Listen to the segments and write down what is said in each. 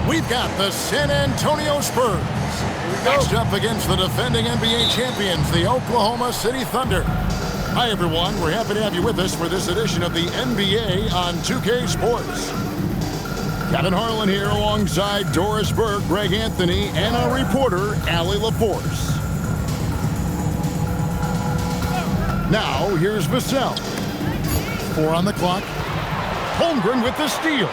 we've got the San Antonio Spurs matched up against the defending NBA champions, the Oklahoma City Thunder. Hi, everyone. We're happy to have you with us for this edition of the NBA on 2K Sports. Kevin Harlan here alongside Doris Burke, Greg Anthony, and our reporter, Allie LaForce. Now, here's Vassell. 4 on the clock. Holmgren with the steal.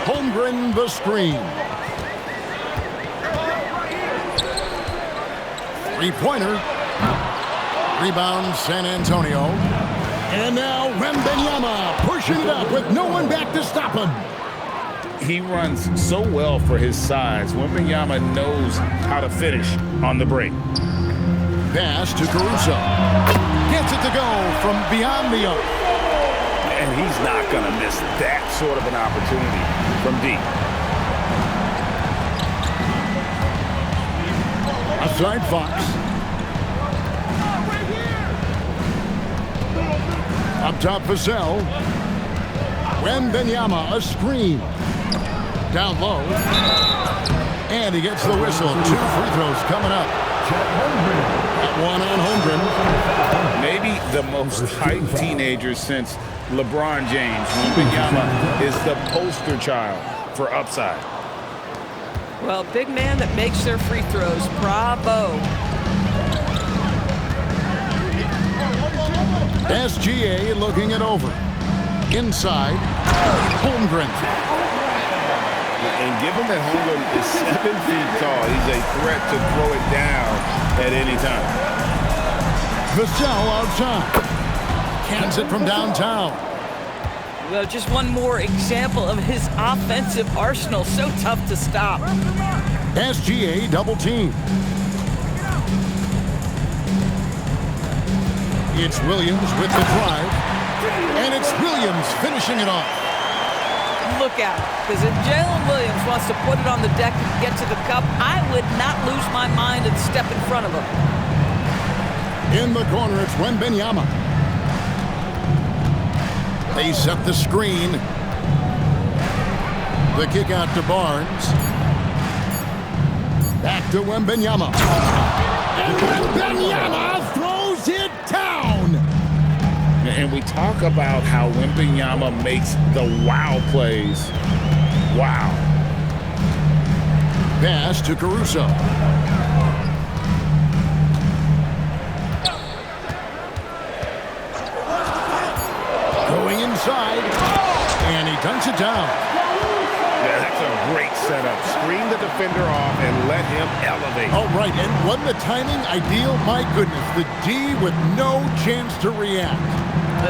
Holmgren the screen. 3-pointer. Rebound San Antonio. And now Wembanyama pushing it up with no one back to stop him. He runs so well for his size. Wembanyama knows how to finish on the break. Pass to Caruso. Gets it to go from beyond the arc. And he's not going to miss that sort of an opportunity from deep. Outside Fox. Up top Vassell. Wembanyama, a screen. Down low. And he gets the whistle. 2 free throws coming up. That one on Holmgren. Maybe the most hyped teenager since LeBron James. Wembanyama is the poster child for upside. Well, big man that makes their free throws. Bravo. SGA looking it over. Inside. Holmgren. And given that Holmgren is 7 feet tall, he's a threat to throw it down at any time. Vassell outside. Cans it from downtown. Well, just one more example of his offensive arsenal. So tough to stop. SGA double team. It's Williams with the drive. And it's Williams finishing it off. Look at it. Because if Jalen Williams wants to put it on the deck and get to the cup, I would not lose my mind and step in front of him. In the corner, it's Wembanyama. They set the screen. The kick out to Barnes. Back to Wembanyama. And Wembanyama throws it down. And we talk about how Wembanyama makes the wow plays. Wow. Pass to Caruso. Going inside. And he dunks it down. Yeah, that's a great setup. Screen the defender off and let him elevate. Oh, right. And wasn't the timing ideal? My goodness. The D with no chance to react.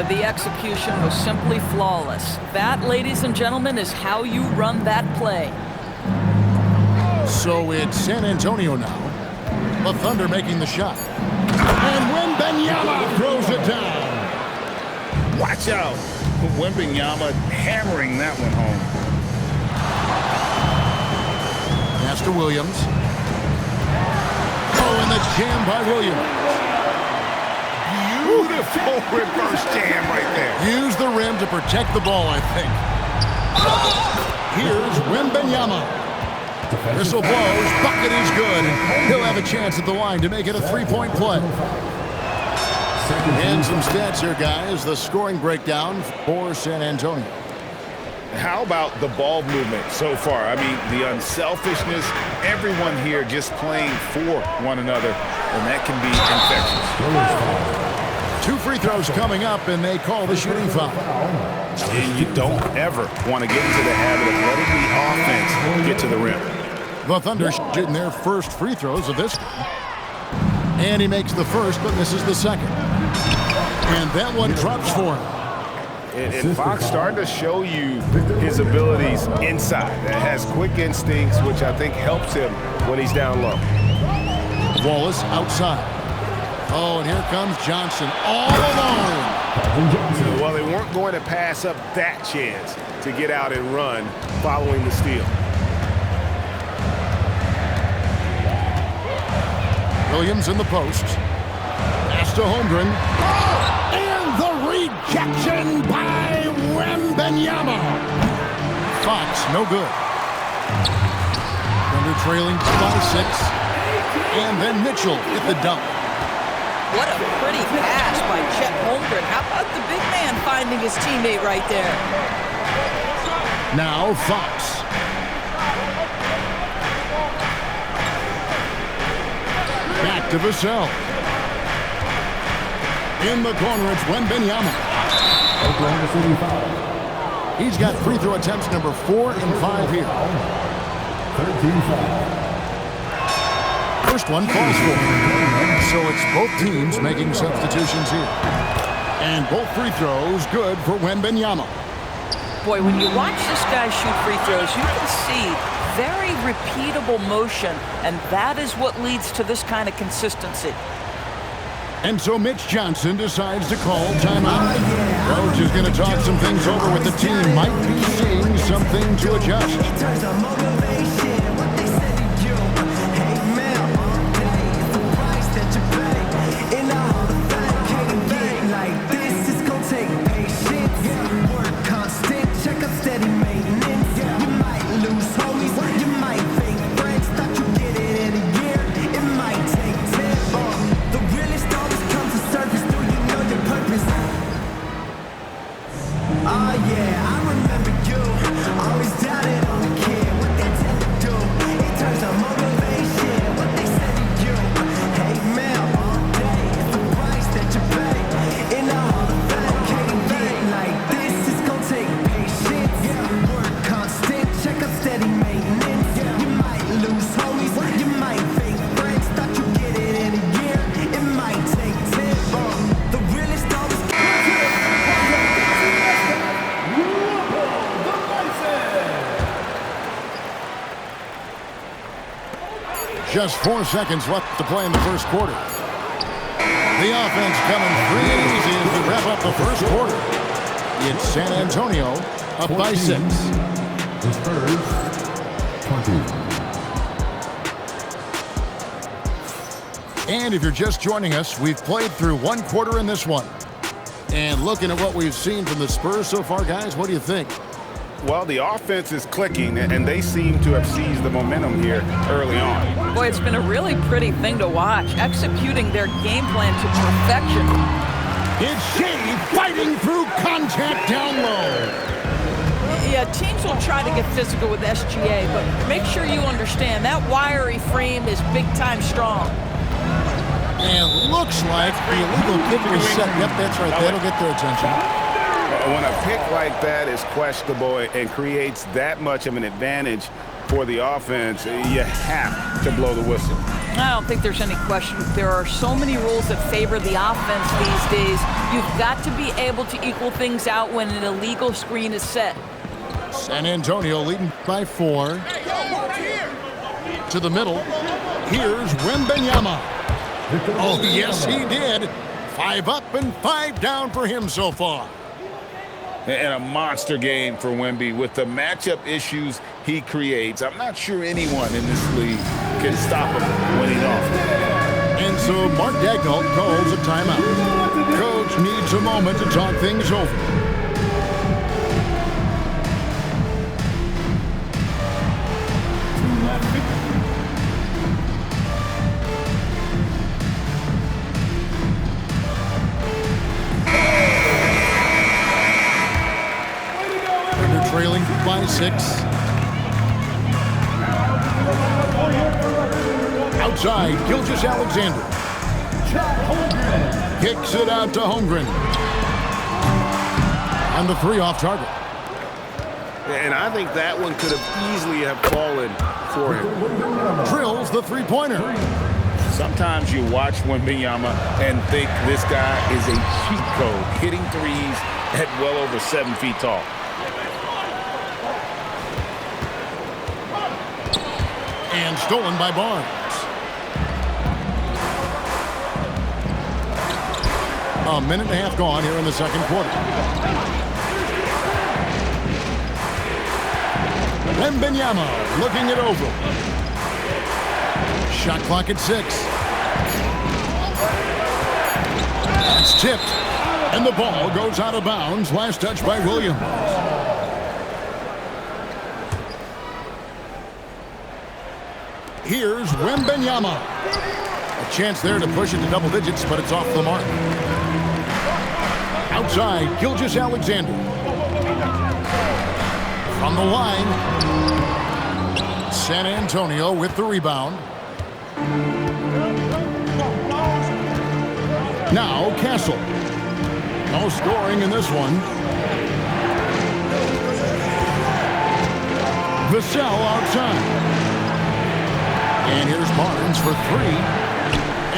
The execution was simply flawless. That, ladies and gentlemen, is how you run that play. So it's San Antonio now. The Thunder making the shot. And Wembanyama throws it down. Watch out. Wembanyama hammering that one home. Pass to Williams. Oh, and the jam by Williams. Beautiful reverse jam right there. Use the rim to protect the ball, I think. Here's Wembanyama. Whistle blows. Bucket is good. He'll have a chance at the line to make it a 3-point play. And some stats here, guys. The scoring breakdown for San Antonio. How about the ball movement so far? I mean, the unselfishness, everyone here just playing for one another, and that can be infectious. 2 free throws coming up, and they call the shooting foul. And you don't ever want to get into the habit of letting the offense get to the rim. The Thunder shooting their first free throws of this game. And he makes the first, but misses the second. And that one drops for him. And Fox starting to show you his abilities inside. That has quick instincts, which I think helps him when he's down low. Wallace outside. Oh, and here comes Johnson all alone. Well, they weren't going to pass up that chance to get out and run following the steal. Williams in the post. Pass to Holmgren. And the rejection by Wembanyama. Fox, no good. Thunder trailing by 6. And then Mitchell at the dunk. What a pretty pass by Chet Holmgren. How about the big man finding his teammate right there? Now Fox. Back to Vassell. In the corner, it's Wembanyama. Oklahoma City foul. He's got free throw attempts number 4 and 5 here. 13 foul. First one falls for him. So it's both teams making substitutions here. And both free throws good for Wembanyama. Boy, when you watch this guy shoot free throws, you can see very repeatable motion, and that is what leads to this kind of consistency. And so Mitch Johnson decides to call timeout. Coach is going to talk some things over with the team. Might be seeing something to adjust. Just 4 seconds left to play in the first quarter. The offense coming crazy as we wrap up the first quarter. It's San Antonio up by 6. The Spurs, 20. And if you're just joining us, we've played through 1 quarter in this one. And looking at what we've seen from the Spurs so far, guys, what do you think? Well, the offense is clicking, and they seem to have seized the momentum here early on. Boy, it's been a really pretty thing to watch, executing their game plan to perfection. It's Shea fighting through contact down low. Yeah, teams will try to get physical with SGA, but make sure you understand that wiry frame is big-time strong. And looks like the illegal kick was set. Yep, that's right. That'll get their attention. When a pick like that is questionable and creates that much of an advantage for the offense, you have to blow the whistle. I don't think there's any question. There are so many rules that favor the offense these days. You've got to be able to equal things out when an illegal screen is set. San Antonio leading by 4. To the middle. Here's Wembanyama. Oh, yes, he did. 5 up and 5 down for him so far. And a monster game for Wemby with the matchup issues he creates. I'm not sure anyone in this league can stop him when he's off. And so Mark Daigneault calls a timeout. Coach needs a moment to talk things over. Trailing 6. Outside, Gilgeous Alexander. Kicks it out to Holmgren. And the 3 off target. And I think that one could have easily have fallen for him. Drills the 3-pointer. Sometimes you watch Wembanyama and think this guy is a cheat code, hitting threes at well over 7 feet tall. And stolen by Barnes. A minute and a half gone here in the second quarter. Wembanyama looking it over. Shot clock at 6. It's tipped. And the ball goes out of bounds. Last touch by Williams. Here's Wembanyama. A chance there to push it to double digits, but it's off the mark. Outside, Gilgeous Alexander. From the line, San Antonio with the rebound. Now Castle. No scoring in this one. Vassell outside. And here's Barnes for 3.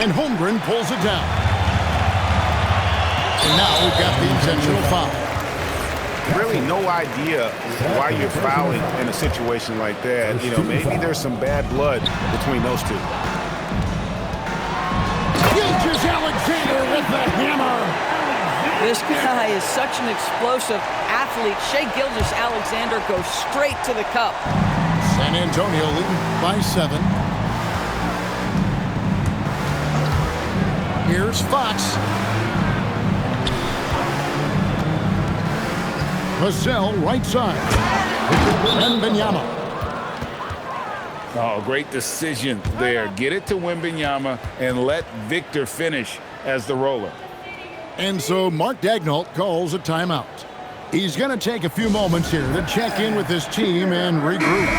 And Holmgren pulls it down. And now we've got the intentional foul. Really no idea why you're fouling in a situation like that. You know, maybe there's some bad blood between those two. Gilgeous Alexander with the hammer. This guy is such an explosive athlete. Shai Gilgeous-Alexander goes straight to the cup. San Antonio leading by 7. Here's Fox. Vassell right side. Wembanyama. Oh, great decision there. Get it to Wembanyama and let Victor finish as the roller. And so Mark Daigneault calls a timeout. He's going to take a few moments here to check in with his team and regroup.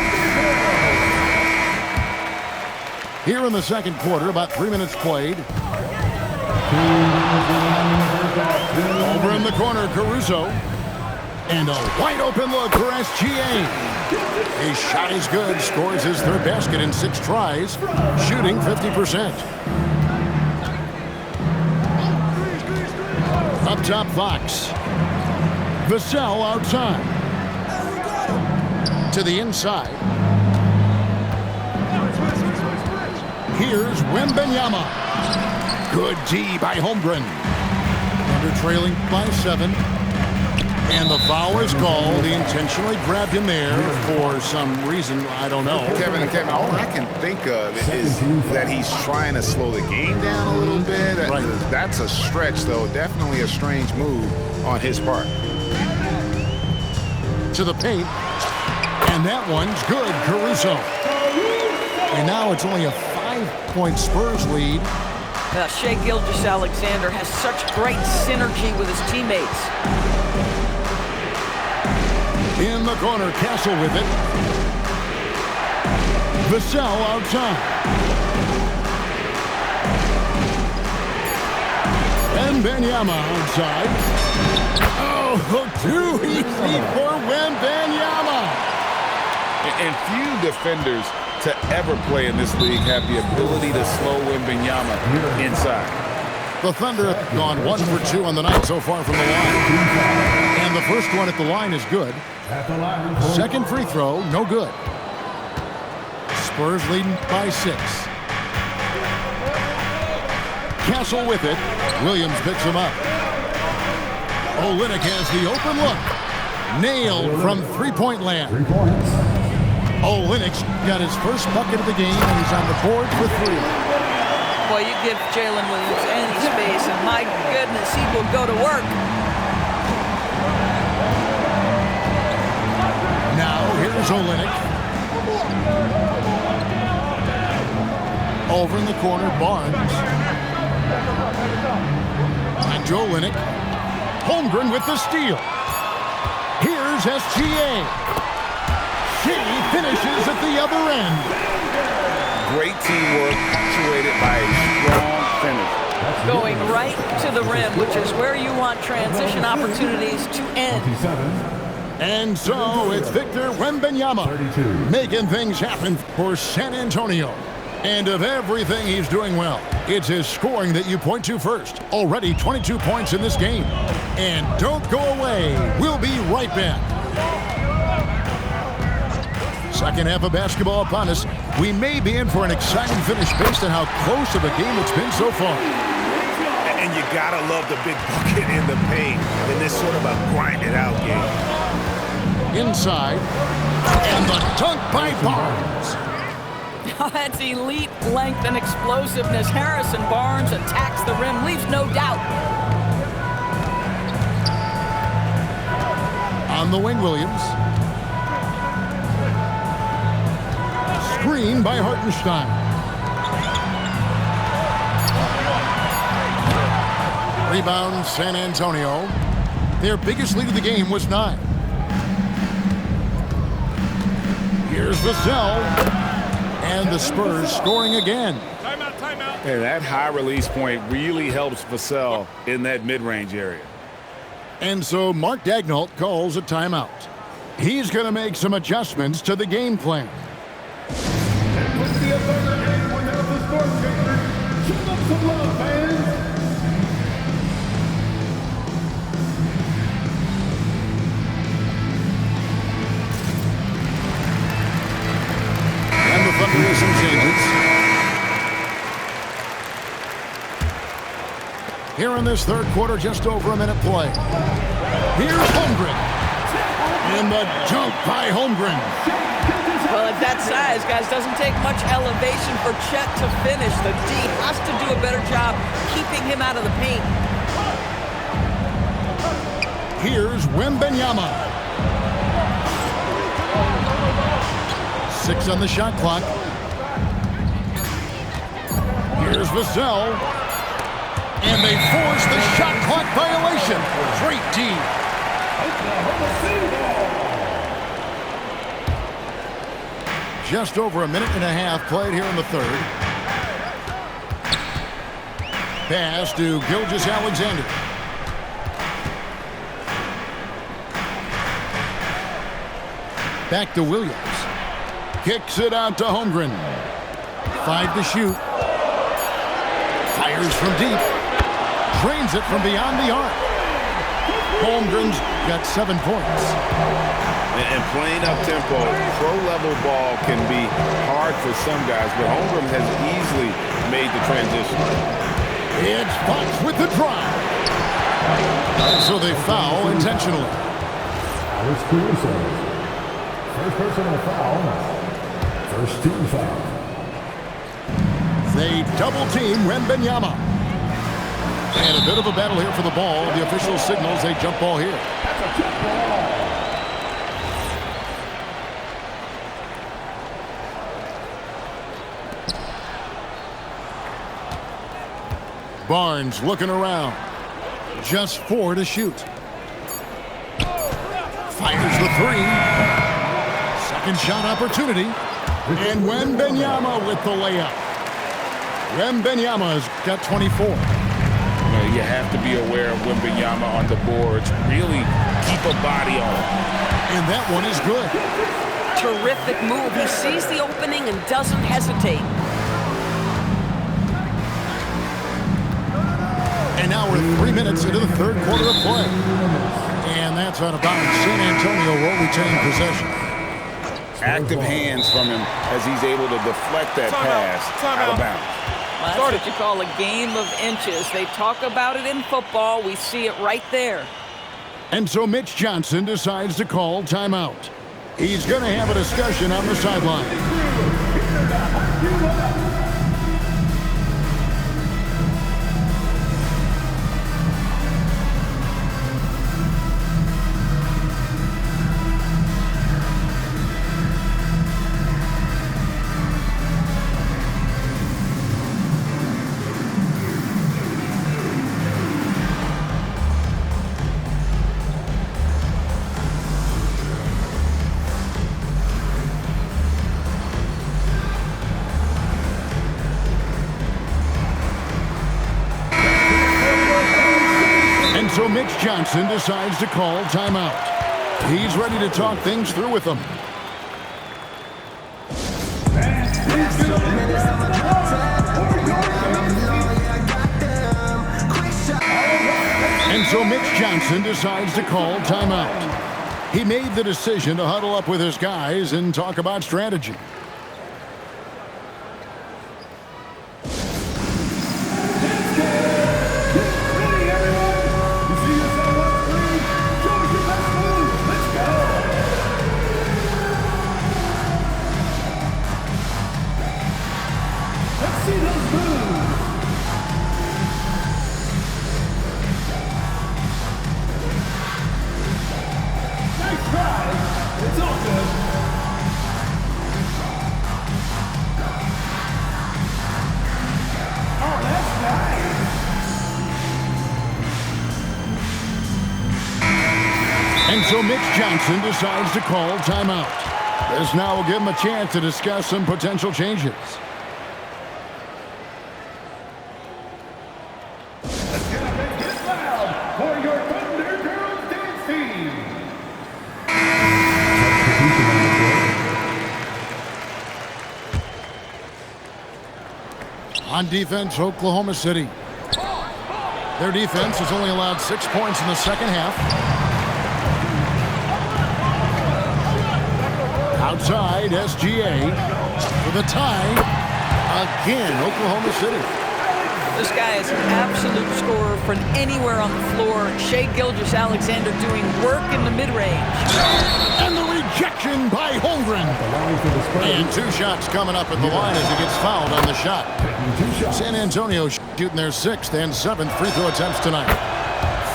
Here in the second quarter, about 3 minutes played. Over in the corner, Caruso. And a wide open look for SGA. His shot is good, scores his 3rd basket in 6 tries, shooting 50%. Up top, Fox. Vassell outside. To the inside. Here's Wembanyama. Good D by Holmgren. Under trailing by 7. And the foul is called. He intentionally grabbed him there for some reason. I don't know. Kevin, all I can think of is that he's trying to slow the game down a little bit. Right. That's a stretch, though. Definitely a strange move on his part. To the paint. And that one's good, Caruso. And now it's only a 5-point Spurs lead. Shai Gilgeous-Alexander has such great synergy with his teammates. In the corner, Castle with it. Vassell outside. Wembanyama outside. Oh, too easy for Wembanyama. And few defenders to ever play in this league have the ability to slow Wembanyama inside. The Thunder have gone 1 for 2 on the night so far from the line. And the first one at the line is good. Second free throw, no good. Spurs leading by 6. Castle with it. Williams picks him up. Olynyk has the open look. Nailed from three-point land. Olynyk's got his first bucket of the game, and he's on the board for 3. Boy, you give Jalen Williams any space, and my goodness, he will go to work. Now, here's Olynyk. Over in the corner, Barnes. And Joe Olynyk. Holmgren with the steal. Here's SGA. finishes at the other end. Great teamwork, punctuated by a strong finish. Going right to the rim, which is where you want transition opportunities to end. 27. And so it's Victor Wembanyama 32. making things happen for San Antonio. And of everything he's doing well, it's his scoring that you point to first. Already 22 points in this game. And don't go away. We'll be right back. Second half of basketball upon us. We may be in for an exciting finish based on how close of a game it's been so far. And you gotta love the big bucket in the paint in this sort of a grinded-out game. Inside. And the dunk by Barnes. That's elite length and explosiveness. Harrison Barnes attacks the rim, leaves no doubt. On the wing, Williams. Screen by Hartenstein. Rebound, San Antonio. Their biggest lead of the game was 9. Here's Vassell. And the Spurs scoring again. Timeout. And that high release point really helps Vassell in that mid-range area. And so Mark Daigneault calls a timeout. He's going to make some adjustments to the game plan. With the other end, we have the score changer. Show them some love, fans. And the Thunder with some changes. Here in this third quarter, just over a minute play. Here's Holmgren. And the dunk by Holmgren. Well, at that size, guys, doesn't take much elevation for Chet to finish. The D has to do a better job keeping him out of the paint. Here's Wembanyama. 6 on the shot clock. Here's Vassell. And they force the shot clock violation. Great D. Just over a minute and a half played here in the third. Pass to Gilgeous-Alexander. Back to Williams. Kicks it out to Holmgren. 5 to shoot. Fires from deep. Drains it from beyond the arc. Holmgren's got 7 points. And playing up-tempo, pro-level ball can be hard for some guys, but Holmgren has easily made the transition. It's Fox with the drive. So they foul intentionally. Alex Caruso. First personal foul. First team foul. They double-team Wembanyama. And a bit of a battle here for the ball. The official signals a jump ball here. That's a jump ball. Barnes looking around. Just 4 to shoot. Fires the 3. Second shot opportunity. And Wembanyama with the layup. Wembanyama's got 24. You have to be aware of Wembanyama on the boards. Really keep a body on him. And that one is good. Terrific move. He sees the opening and doesn't hesitate. And now we're 3 minutes into the third quarter of play. And that's out of bounds. San Antonio will retain possession. Active hands from him as he's able to deflect that pass out of bounds. Well, that's what you call a game of inches. They talk about it in football. We see it right there. And so Mitch Johnson decides to call timeout. He's going to have a discussion on the sideline. Mitch Johnson decides to call timeout. He's ready to talk things through with them. And so Mitch Johnson decides to call timeout. He made the decision to huddle up with his guys and talk about strategy. And so Mitch Johnson decides to call timeout. This now will give him a chance to discuss some potential changes. Get loud for your Thunder Girls dance team. On defense, Oklahoma City. Their defense has only allowed 6 points in the second half. Outside, SGA for the tie. Again, Oklahoma City. This guy is an absolute scorer from anywhere on the floor. Shai Gilgeous-Alexander doing work in the mid-range. And the rejection by Holmgren. And 2 shots coming up at the line as he gets fouled on the shot. San Antonio shooting their 6th and 7th free throw attempts tonight.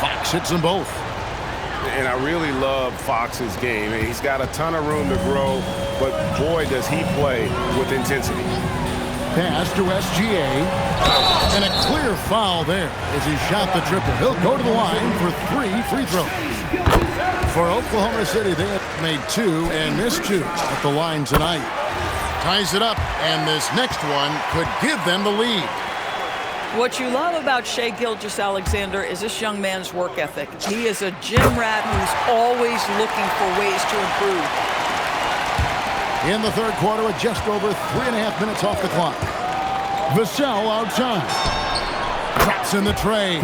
Fox hits them both. And I really love Fox's game. He's got a ton of room to grow, but boy, does he play with intensity. Pass to SGA. And a clear foul there as he shot the triple. He'll go to the line for 3 free throws. For Oklahoma City, they have made 2 and missed 2 at the line tonight. Ties it up, and this next one could give them the lead. What you love about Shai Gilgeous-Alexander is this young man's work ethic. He is a gym rat who's always looking for ways to improve. In the third quarter with just over 3.5 minutes off the clock. Vassell outside. Traps in the tray.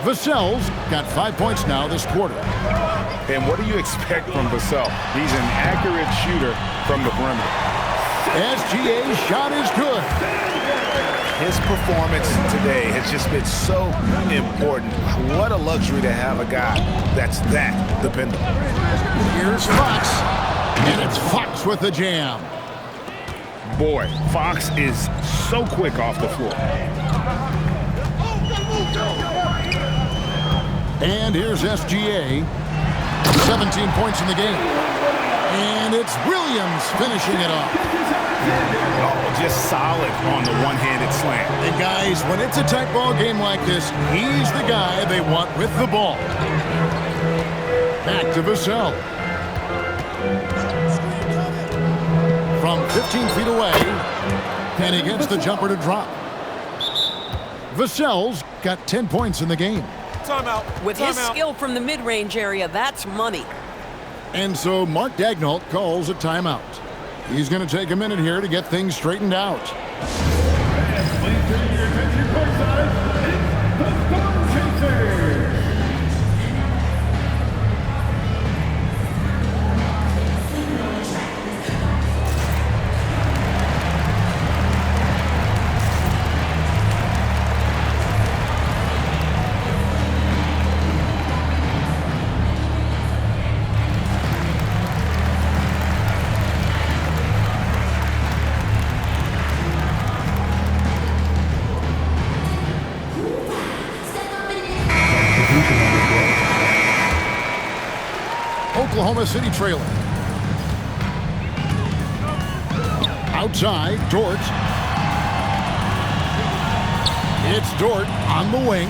Vassell's got 5 points now this quarter. And what do you expect from Vassell? He's an accurate shooter from the perimeter. SGA's shot is good. His performance today has just been so important. What a luxury to have a guy that's that dependable. Here's Fox. And it's Fox with the jam. Boy, Fox is so quick off the floor. And here's SGA. 17 points in the game. And it's Williams finishing it off. Oh, just solid on the one-handed slam. And guys, when it's a tight ball game like this, he's the guy they want with the ball. Back to Vassell. From 15 feet away, and he gets the jumper to drop. Vassell's got 10 points in the game. Timeout. With his skill from the mid-range area, that's money. And so Mark Daigneault calls a timeout. He's going to take a minute here to get things straightened out. Please turn your attention courtside. It's the Storm Chasers. Oklahoma City trailing. Outside, Dort. It's Dort on the wing.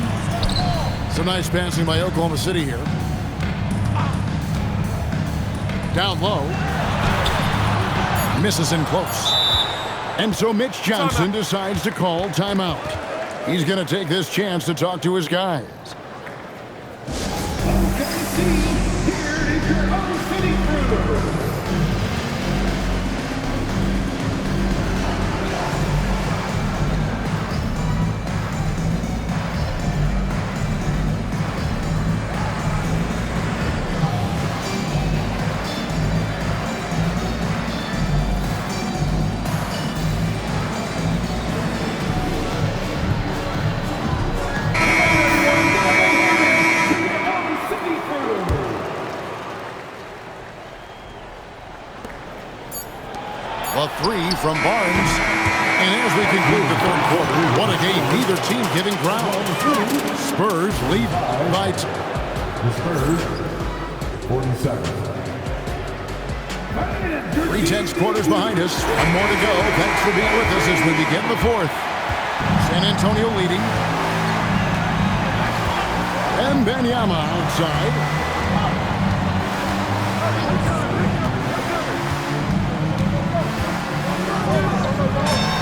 Some nice passing by Oklahoma City here. Down low. Misses in close. And so Mitch Johnson decides to call timeout. He's going to take this chance to talk to his guys. from Barnes. And as we conclude the third quarter, what a game. Neither team giving ground. Spurs lead by 2. The Spurs, 40 seconds. 3 tenths quarters behind us. One more to go. Thanks for being with us as we begin the fourth. San Antonio leading. And Wembanyama outside.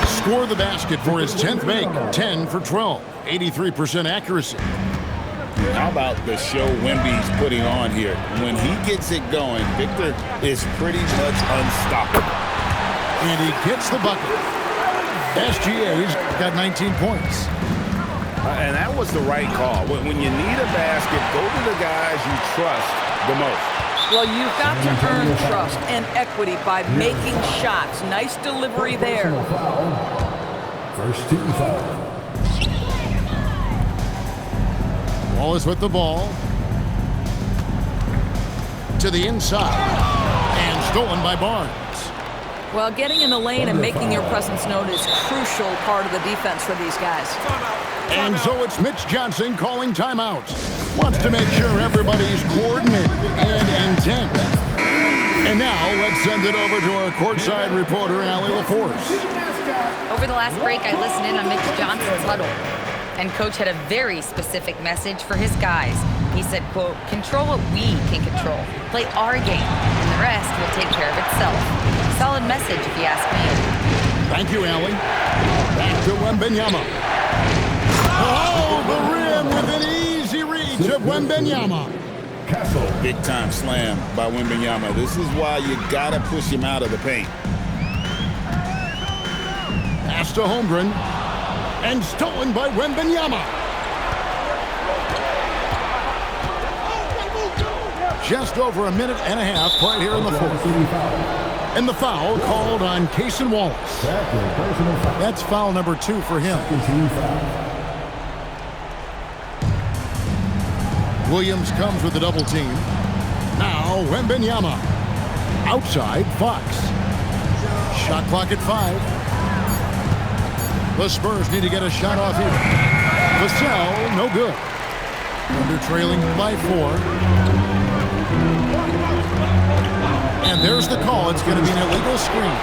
Score the basket for his 10th make. 10 for 12. 83% accuracy. How about the show Wemby's putting on here? When he gets it going, Victor is pretty much unstoppable. And he gets the bucket. SGA's got 19 points. And that was the right call. When you need a basket, go to the guys you trust the most. Well, you've got to earn trust and equity by making shots. Nice delivery there. First team foul. Wallace with the ball. To the inside. And stolen by Barnes. Well, getting in the lane and making your presence known is a crucial part of the defense for these guys. And so it's Mitch Johnson calling timeout. Wants to make sure everybody's coordinated and intent. And now let's send it over to our courtside reporter, Allie LaForce. Over the last break, I listened in on Mitch Johnson's huddle. And Coach had a very specific message for his guys. He said, quote, control what we can control. Play our game, and the rest will take care of itself. Solid message, if you ask me. Thank you, Allie. Back to Wembanyama. Oh, the rim with an easy reach of Wembanyama. Castle. Big time slam by Wembanyama. This is why you gotta push him out of the paint. Pass to Holmgren. And stolen by Wembanyama. Just over a minute and a half right here in the fourth. And the foul called on Cason Wallace. That's foul number 2 for him. Williams comes with the double team. Now Wembanyama. Outside, Fox. Shot clock at 5. The Spurs need to get a shot off here. Vassell, no good. Under trailing by 4. And there's the call. It's going to be an illegal screen.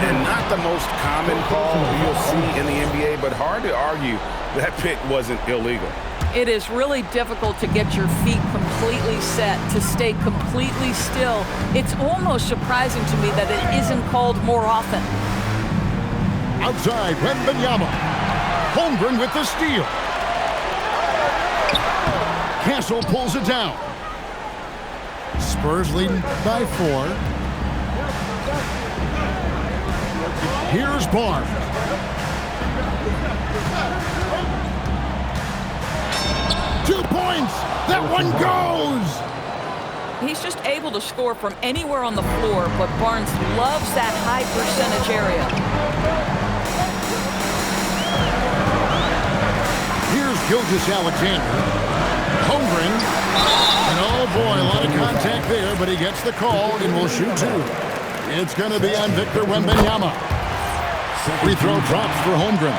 And not the most common call you'll see in the NBA, but hard to argue that pick wasn't illegal. It is really difficult to get your feet completely set, to stay completely still. It's almost surprising to me that it isn't called more often. Outside, Wembanyama. Holmgren with the steal. Castle pulls it down. Spurs leading by 4. Here's Barnes. Two points. That one goes. He's just able to score from anywhere on the floor, but Barnes loves that high percentage area. Here's Gilgeous-Alexander. Holmgren. And oh boy, a lot of contact there, but he gets the call and will shoot 2. It's going to be on Victor Wembanyama. Free throw drops for Holmgren.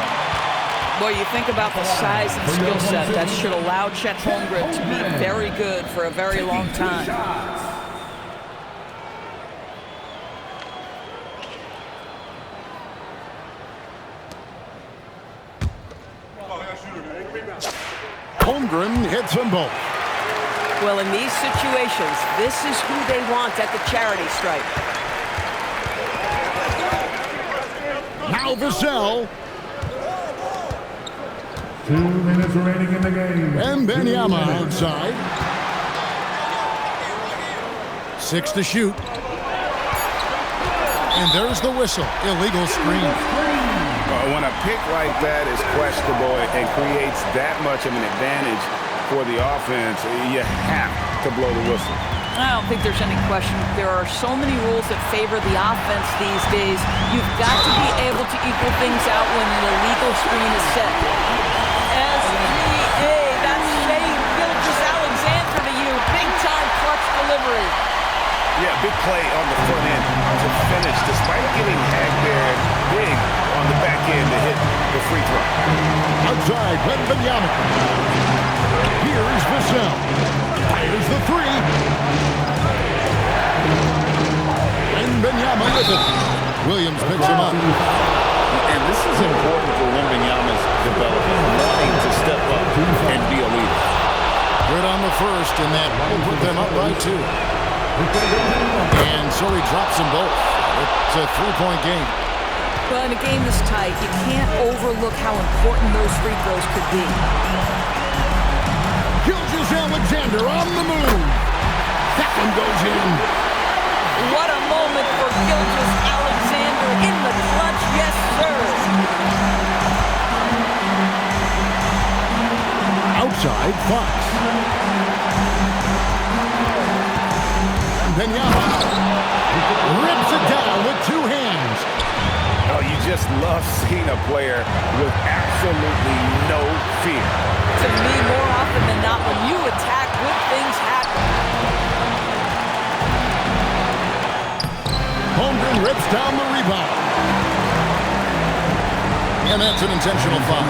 Boy, you think about the size and skill set that should allow Chet Holmgren to be very good for a very long time. Holmgren hits them both. Well, in these situations, this is who they want at the charity stripe. Now Vassell. 2 minutes remaining in the game. And Wembanyama outside. 6 to shoot. And there's the whistle. Illegal screen. When a pick like that is questionable and creates that much of an advantage for the offense, you have to blow the whistle. I don't think there's any question. There are so many rules that favor the offense these days. You've got to be able to equal things out when an illegal screen is set. SGA, that's Shai Gilgeous-Alexander to you. Big-time clutch delivery. Yeah, big play on the front end to finish, despite getting hacked there big on the back end to hit the free throw. Outside, Wembanyama. Here is Vassell. Fires the three. Wembanyama with it. Williams picks him up. And this is important for Wembanyama's development, wanting to step up and be a leader. Good on the first, and that will put them up by 2. And so he drops them both. It's a 3-point game. Well, in a game this tight, you can't overlook how important those free throws could be. Gilgeous-Alexander on the move. That one goes in. What a moment for Gilgeous-Alexander in the clutch. Yes, sir. Outside, Fox. Wembanyama rips it down with 2 hands. Oh, you just love seeing a player with absolutely no fear. To me, more often than not, when you attack, good things happen. Holmgren rips down the rebound. And that's an intentional foul.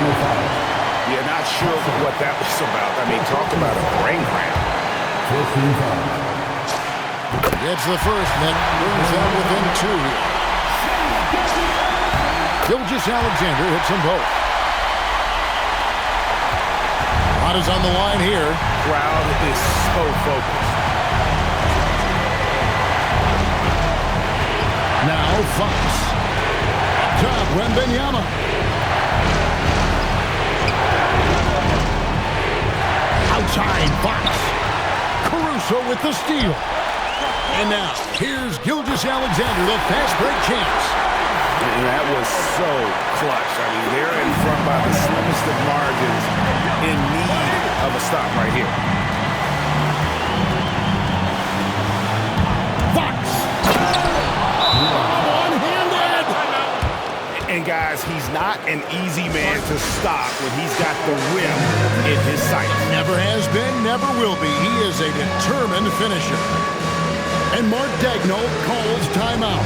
Yeah, not sure what that was about. I mean, talk about a brain cramp. Gets the first, and that brings them within 2 here. Gilgeous-Alexander hits them both. Lot is on the line here. Crowd is so focused. Now Fox. Top Wembanyama. Outside Fox. Caruso with the steal. And now, here's Gilgeous-Alexander, the fast break chance. And that was so clutch. I mean, they're in front by the slimmest of margins, in need of a stop right here. Fox. One-handed. And guys, he's not an easy man to stop when he's got the rim in his sight. Never has been, never will be. He is a determined finisher. And Mark Daigneault calls timeout.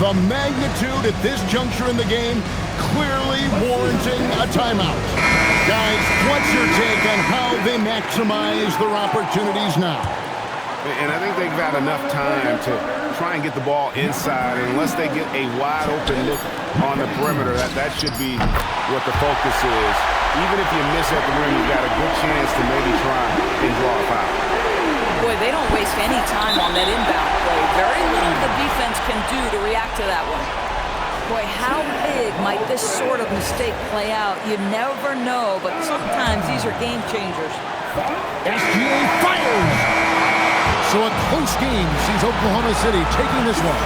The magnitude at this juncture in the game clearly warranting a timeout. Guys, what's your take on how they maximize their opportunities now? And I think they've got enough time to try and get the ball inside. And unless they get a wide open look on the perimeter, that should be what the focus is. Even if you miss at the rim, you've got a good chance to maybe try and draw a foul. Boy, they don't waste any time on that inbound play. Very little the defense can do to react to that one. Boy, how big might this sort of mistake play out? You never know, but sometimes these are game changers. SGA fires! So a close game sees Oklahoma City taking this one.